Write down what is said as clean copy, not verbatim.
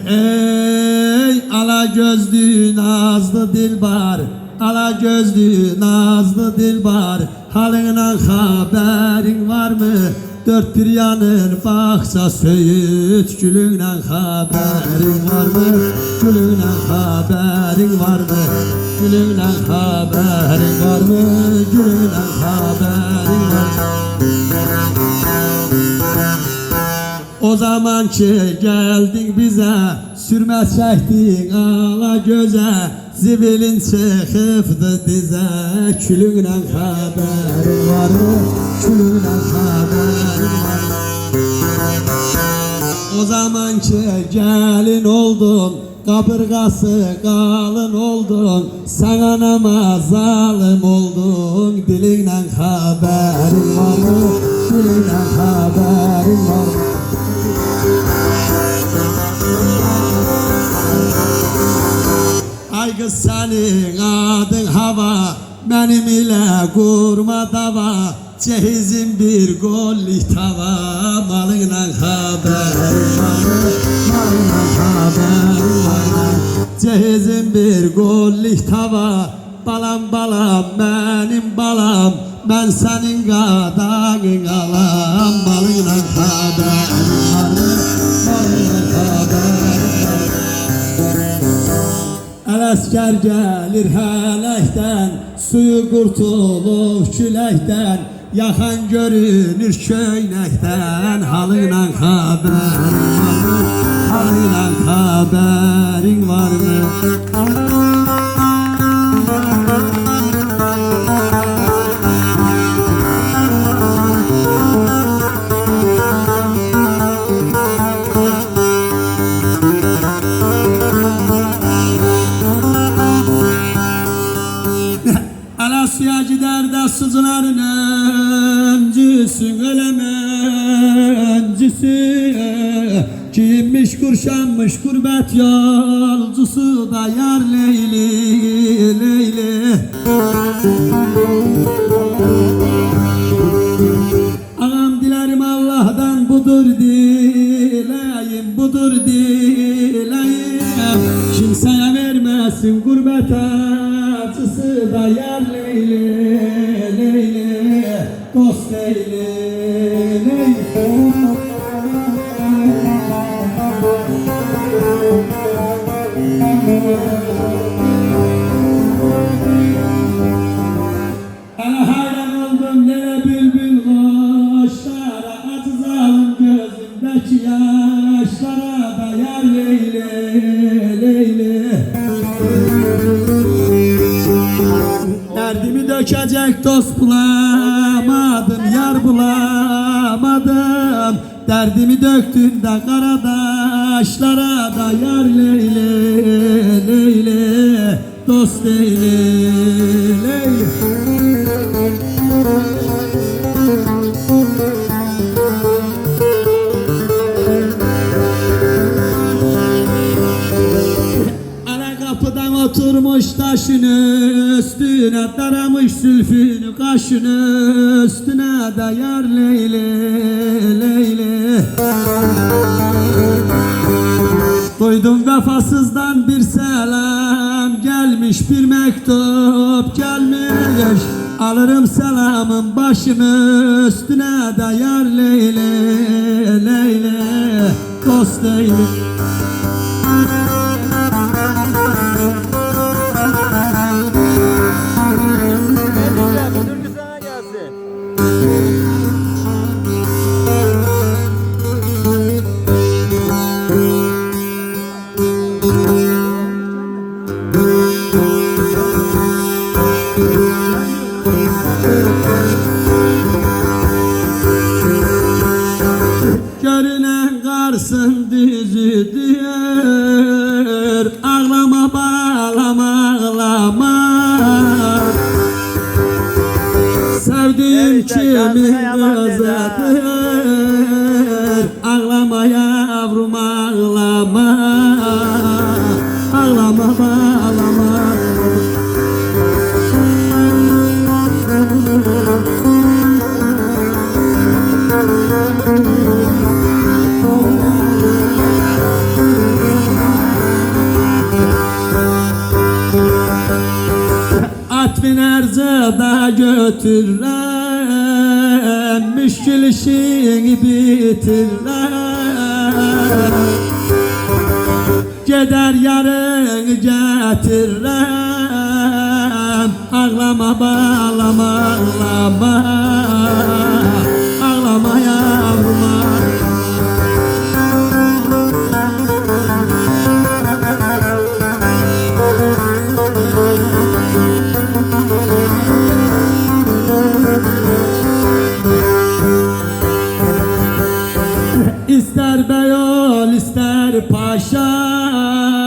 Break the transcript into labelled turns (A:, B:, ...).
A: Ey ala gözlü nazlı dilbar, ala gözlü nazlı dilbar, halından haberin var mı? Dört bir yanın baksa söğüt, gülünden haberin var mı? Gülünden haberin var mı? Gülünden haberin var mı? Gülünden haberin var mı? O zaman ki geldin bize, sürme çektin ala göze, zibilin çıkıptı dize, külünden haberin var mı? Külünden haberin var mı? O zaman ki gelin oldun, kaburgası kalın oldun, sen anama zalim oldun, dilinden haberin var mı? Dilinden haberin var mı? Ay kız senin adın hava, benim ile kurma dava, cehizim bir gollik tava, malından haberin var mı? Malından haberin var mı? Cehizim bir gollik tava, balam balam benim balam, ben senin kadanın alam, malından haberin var mı? Malından haberin var mı? Əskər gəlir hələkdən, suyu qurtulur küləkdən, yaxan görünür köynəkdən, halıyla xəbərin var mı? Halıyla xəbərin var mı? Alasya gider de sızıların öncüsün, ölemencisi, giyinmiş kuşanmış gurbet yolcusu da yar Leyli, Leyli. Ağam dilerim Allah'tan budur dileyim, budur dileyim, kimseye vermesin gurbet acısı da yar Leyli, Leyli, dost Leyli, Leyli. Ana hayran oldum ne bülbül kuşlara, acı zalim gözümdeki yaşlara da yar Leyli, Leyli. Derdimi dökecek dost bulamadım, yar bulamadım, derdimi döktüm de karadaşlara da yar Leyli, Leyli, dost Leyli, Leyli. Kapıdan oturmuş taşın üstüne, daramış zülfünü kaşın üstüne de yar Leyli, Leyli. Duydum vefasızdan bir selam gelmiş, bir mektup gelmiş, alırım selamın başım üstüne de yar Leyli, Leyli, dost Leyli. Görünen karsın düzüdür, ağlama bağlama ağlama, sevdiğim kimin kızıdır, ağlama yavrum ağlama. ağlama Ağlama ağlama At biner da götürürəm Müşkül işini bitirürəm Gedər yarın gətirirəm Ağlama bağlama ağlama Ağlama yavrum İster bey ol ister paşa